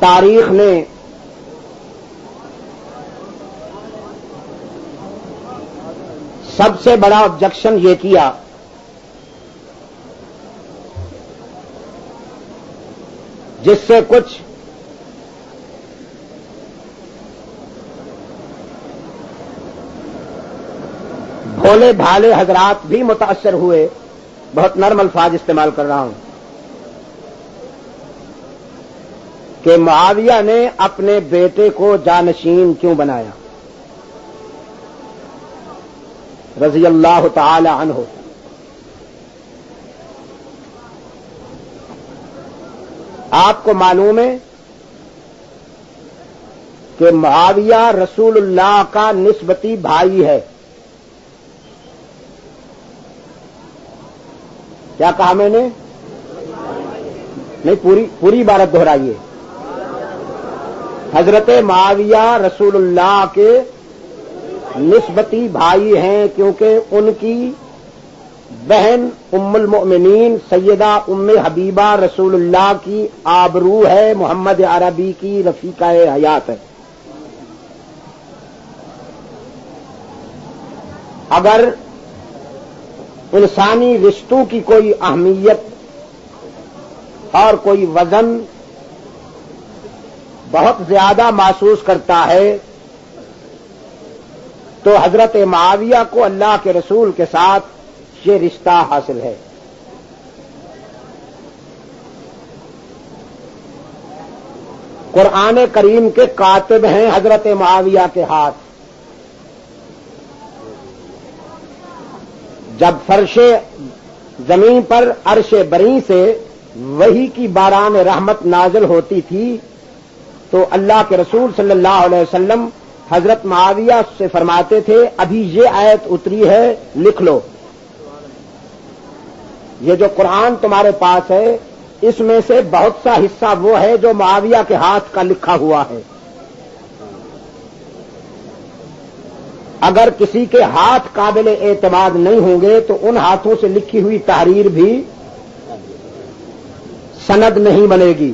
تاریخ نے سب سے بڑا آبجیکشن یہ کیا جس سے کچھ بھولے بھالے حضرات بھی متاثر ہوئے. بہت نرم الفاظ استعمال کر رہا ہوں کہ معاویہ نے اپنے بیٹے کو جانشین کیوں بنایا رضی اللہ تعالی عنہ. آپ کو معلوم ہے کہ معاویہ رسول اللہ کا نسبتی بھائی ہے. کیا کہا میں نے؟ نہیں، پوری عبارت دہرائیے. حضرت معاویہ رسول اللہ کے نسبتی بھائی ہیں کیونکہ ان کی بہن ام المؤمنین سیدہ ام حبیبہ رسول اللہ کی آبرو ہے، محمد عربی کی رفیقہ حیات ہے. اگر انسانی رشتوں کی کوئی اہمیت اور کوئی وزن بہت زیادہ محسوس کرتا ہے تو حضرت معاویہ کو اللہ کے رسول کے ساتھ یہ رشتہ حاصل ہے. قرآن کریم کے کاتب ہیں حضرت معاویہ کے ہاتھ. جب فرش زمین پر عرش بری سے وحی کی باران رحمت نازل ہوتی تھی تو اللہ کے رسول صلی اللہ علیہ وسلم حضرت معاویہ سے فرماتے تھے ابھی یہ آیت اتری ہے لکھ لو. یہ جو قرآن تمہارے پاس ہے اس میں سے بہت سا حصہ وہ ہے جو معاویہ کے ہاتھ کا لکھا ہوا ہے. اگر کسی کے ہاتھ قابل اعتماد نہیں ہوں گے تو ان ہاتھوں سے لکھی ہوئی تحریر بھی سند نہیں بنے گی.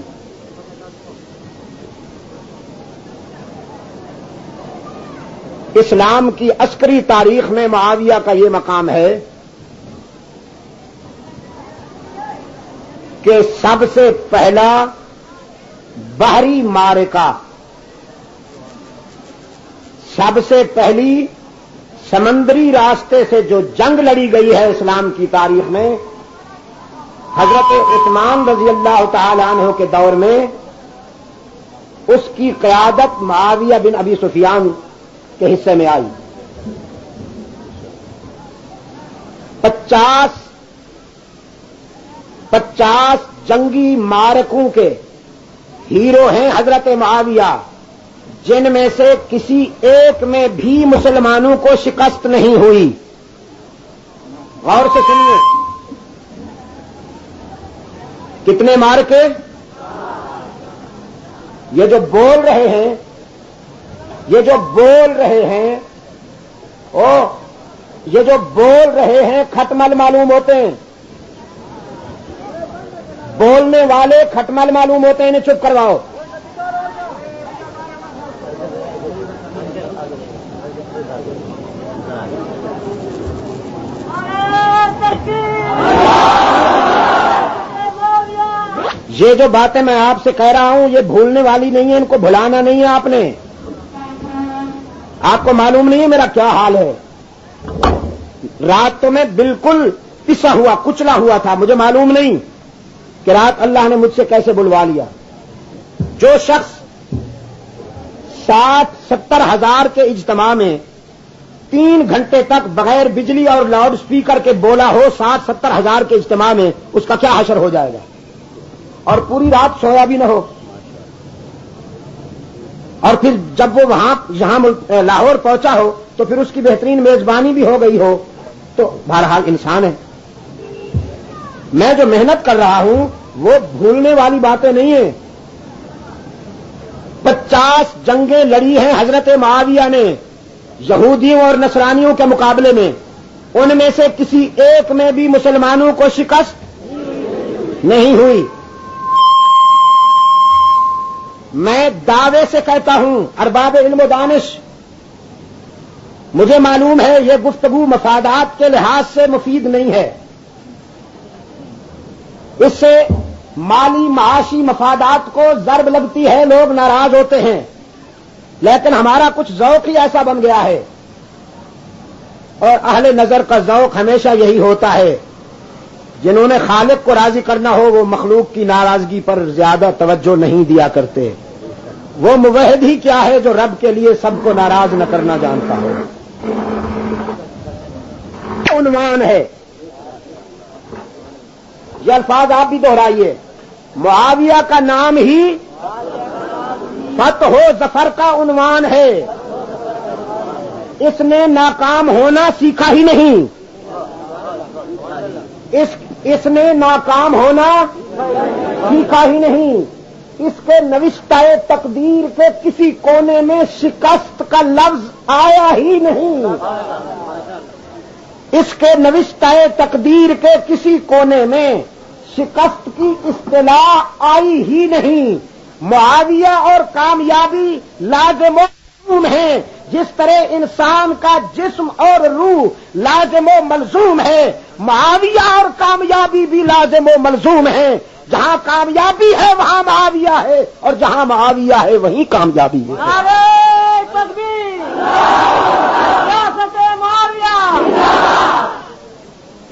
اسلام کی عسکری تاریخ میں معاویہ کا یہ مقام ہے کہ سب سے پہلا بحری معرکہ، سب سے پہلی سمندری راستے سے جو جنگ لڑی گئی ہے اسلام کی تاریخ میں، حضرت عثمان رضی اللہ تعالی عنہ کے دور میں اس کی قیادت معاویہ بن ابی سفیان کے حصے میں آئی. 50 جنگی معرکوں کے ہیرو ہیں حضرت معاویہ، جن میں سے کسی ایک میں بھی مسلمانوں کو شکست نہیں ہوئی. غور سے سنیے، کتنے معرکے؟ یہ جو بول رہے ہیں یہ جو بول رہے ہیں کھٹمل معلوم ہوتے ہیں. بولنے والے کھٹمل معلوم ہوتے ہیں، انہیں چپ کرواؤ. یہ جو باتیں میں آپ سے کہہ رہا ہوں یہ بھولنے والی نہیں ہے، ان کو بھلانا نہیں ہے. آپ نے، آپ کو معلوم نہیں ہے میرا کیا حال ہے. رات تو میں بالکل پسا ہوا کچلا ہوا تھا، مجھے معلوم نہیں کہ رات اللہ نے مجھ سے کیسے بلوا لیا. جو شخص 60-70 ہزار کے اجتماع میں 3 گھنٹے تک بغیر بجلی اور لاؤڈ سپیکر کے بولا ہو 60-70 ہزار کے اجتماع میں، اس کا کیا حشر ہو جائے گا؟ اور پوری رات سویا بھی نہ ہو. اور پھر جب وہ یہاں لاہور پہنچا ہو تو پھر اس کی بہترین میزبانی بھی ہو گئی ہو. تو بہرحال انسان ہے. میں جو محنت کر رہا ہوں وہ بھولنے والی باتیں نہیں ہیں. 50 جنگیں لڑی ہیں حضرت معاویہ نے یہودیوں اور نصرانیوں کے مقابلے میں، ان میں سے کسی ایک میں بھی مسلمانوں کو شکست نہیں ہوئی. میں دعوے سے کہتا ہوں ارباب علم و دانش، مجھے معلوم ہے یہ گفتگو مفادات کے لحاظ سے مفید نہیں ہے، اس سے مالی معاشی مفادات کو ضرب لگتی ہے، لوگ ناراض ہوتے ہیں، لیکن ہمارا کچھ ذوق ہی ایسا بن گیا ہے، اور اہل نظر کا ذوق ہمیشہ یہی ہوتا ہے، جنہوں نے خالق کو راضی کرنا ہو وہ مخلوق کی ناراضگی پر زیادہ توجہ نہیں دیا کرتے۔ وہ موحد ہی کیا ہے جو رب کے لیے سب کو ناراض نہ کرنا جانتا ہو۔ عنوان ہے، یہ الفاظ آپ بھی دہرائیے، معاویہ کا نام ہی فتح و ظفر کا عنوان ہے، اس نے ناکام ہونا سیکھا ہی نہیں، اس نے ناکام ہونا سیکھا ہی نہیں، اس کے نوشتہ تقدیر کے کسی کونے میں شکست کا لفظ آیا ہی نہیں، اس کے نوشتہ تقدیر کے کسی کونے میں شکست کی اصطلاح آئی ہی نہیں۔ معاویہ اور کامیابی لازم و ملزوم ہیں، جس طرح انسان کا جسم اور روح لازم و ملزوم ہے، معاویہ اور کامیابی بھی لازم و ملزوم ہیں۔ جہاں کامیابی ہے وہاں معاویہ ہے، اور جہاں معاویہ ہے وہیں کامیابی ہے۔ نعرہ تکبیر، ریاست معاویہ۔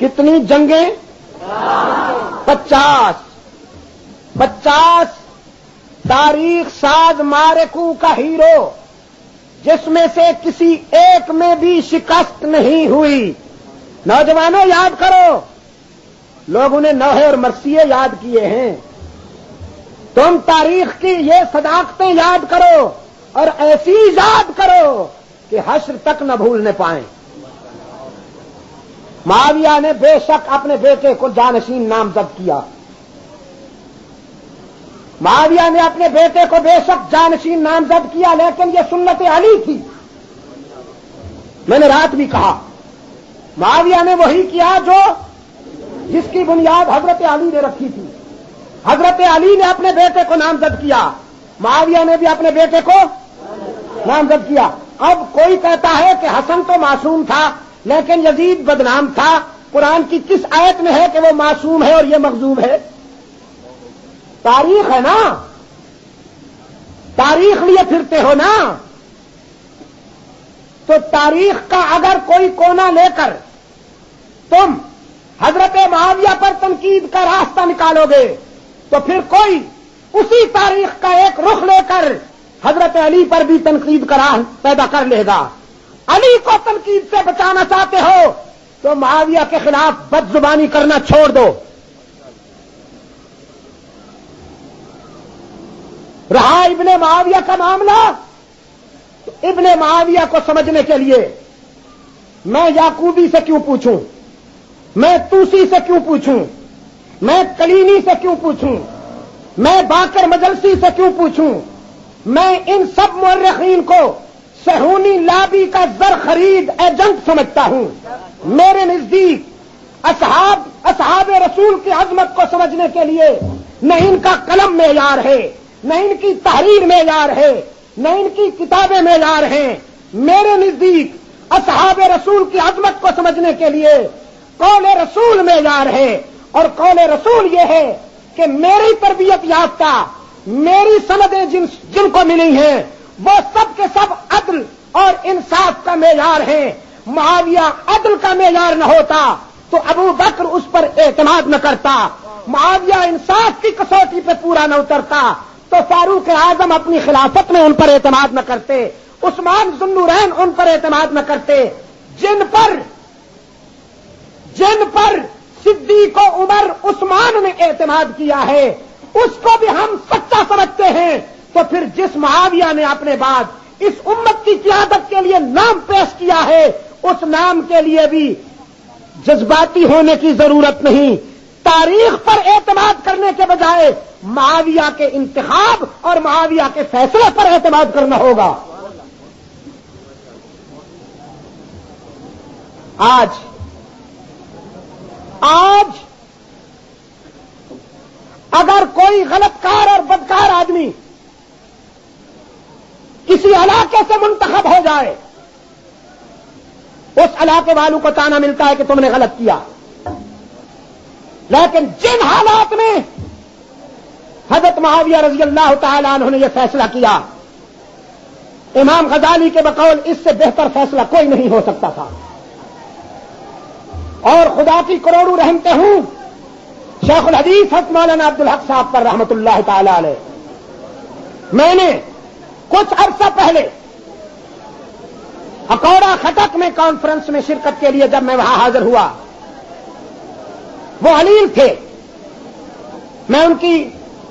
کتنی جنگیں؟ 50 تاریخ ساز معرکوں کا ہیرو، جس میں سے کسی ایک میں بھی شکست نہیں ہوئی۔ نوجوانوں یاد کرو، لوگوں نے نوحے اور مرثیے یاد کیے ہیں، تم تاریخ کی یہ صداقتیں یاد کرو اور ایسی یاد کرو کہ حشر تک نہ بھولنے پائیں۔ معاویہ نے بے شک اپنے بیٹے کو جانشین نامزد کیا، معاویہ نے اپنے بیٹے کو بے شک جانشین نامزد کیا، لیکن یہ سنت علی تھی۔ میں نے رات بھی کہا، معاویہ نے وہی کیا جو جس کی بنیاد حضرت علی نے رکھی تھی۔ حضرت علی نے اپنے بیٹے کو نامزد کیا، معاویہ نے بھی اپنے بیٹے کو نامزد کیا۔ اب کوئی کہتا ہے کہ حسن تو معصوم تھا لیکن یزید بدنام تھا، قرآن کی کس آیت میں ہے کہ وہ معصوم ہے اور یہ مغضوب ہے؟ تاریخ ہے نا، تاریخ لیے پھرتے ہو نا، تو تاریخ کا اگر کوئی کونا لے کر تم حضرت معاویہ پر تنقید کا راستہ نکالو گے تو پھر کوئی اسی تاریخ کا ایک رخ لے کر حضرت علی پر بھی تنقید کا راہ پیدا کر لے گا۔ علی کو تنقید سے بچانا چاہتے ہو تو معاویہ کے خلاف بد زبانی کرنا چھوڑ دو۔ رہا ابن معاویہ کا معاملہ، تو ابن معاویہ کو سمجھنے کے لیے میں یعقوبی سے کیوں پوچھوں، میں توسی سے کیوں پوچھوں، میں کلینی سے کیوں پوچھوں، میں باقر مجلسی سے کیوں پوچھوں؟ میں ان سب مورخین کو صہیونی لابی کا زر خرید ایجنٹ سمجھتا ہوں۔ میرے نزدیک اصحاب رسول کی عظمت کو سمجھنے کے لیے نہ ان کا قلم معیار ہے، نہ ان کی تحریر معیار ہے، نہ ان کی کتابیں معیار ہیں۔ میرے نزدیک اصحاب رسول کی عظمت کو سمجھنے کے لیے قول رسول معیار ہے، اور قول رسول یہ ہے کہ میری تربیت یافتہ، میری سندیں جن کو ملی ہیں وہ سب کے سب عدل اور انصاف کا معیار ہیں۔ معاویہ عدل کا معیار نہ ہوتا تو ابو بکر اس پر اعتماد نہ کرتا، معاویہ انصاف کی کسوٹی پہ پورا نہ اترتا تو فاروق اعظم اپنی خلافت میں ان پر اعتماد نہ کرتے، عثمان ذو النورین ان پر اعتماد نہ کرتے، جن پر صدیق و عمر عثمان نے اعتماد کیا ہے اس کو بھی ہم سچا سمجھتے ہیں، تو پھر جس معاویہ نے اپنے بعد اس امت کی قیادت کے لیے نام پیش کیا ہے اس نام کے لیے بھی جذباتی ہونے کی ضرورت نہیں، تاریخ پر اعتماد کرنے کے بجائے معاویہ کے انتخاب اور معاویہ کے فیصلے پر اعتماد کرنا ہوگا۔ آج اگر کوئی غلط کار اور بدکار آدمی کسی علاقے سے منتخب ہو جائے، اس علاقے والوں کو تانا ملتا ہے کہ تم نے غلط کیا. لیکن جن حالات میں حضرت معاویہ رضی اللہ تعالی عنہ نے یہ فیصلہ کیا، امام غزالی کے بقول اس سے بہتر فیصلہ کوئی نہیں ہو سکتا تھا. اور خدا کی کروڑوں رحمتیں ہوں شیخ الحدیث حضرت مولانا عبدالحق صاحب پر رحمت اللہ تعالی علیہ. میں نے کچھ عرصہ پہلے اکوڑا خٹک میں کانفرنس میں شرکت کے لیے جب میں وہاں حاضر ہوا، وہ علیل تھے، میں ان کی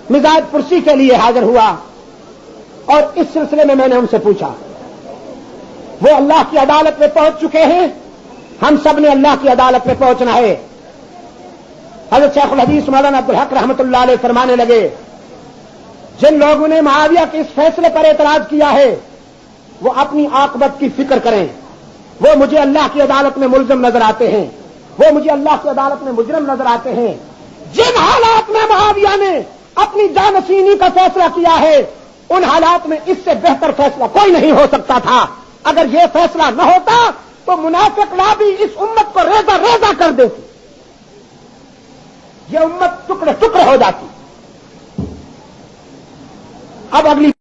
مزاج پرسی کے لیے حاضر ہوا، اور اس سلسلے میں نے ان سے پوچھا. وہ اللہ کی عدالت میں پہنچ چکے ہیں، ہم سب نے اللہ کی عدالت میں پہنچنا ہے. حضرت شیخ الحدیث مولانا عبدالحق رحمت اللہ علیہ فرمانے لگے، جن لوگوں نے معاویہ کے اس فیصلے پر اعتراض کیا ہے وہ اپنی عاقبت کی فکر کریں. وہ مجھے اللہ کی عدالت میں ملزم نظر آتے ہیں، وہ مجھے اللہ کی عدالت میں مجرم نظر آتے ہیں. جن حالات میں معاویہ نے اپنی جانشینی کا فیصلہ کیا ہے، ان حالات میں اس سے بہتر فیصلہ کوئی نہیں ہو سکتا تھا. اگر یہ فیصلہ نہ ہوتا تو منافق لابی اس امت کو ریزہ ریزہ کر دیتی، یہ امت ٹکڑے ٹکڑے ہو جاتی. اب اگلی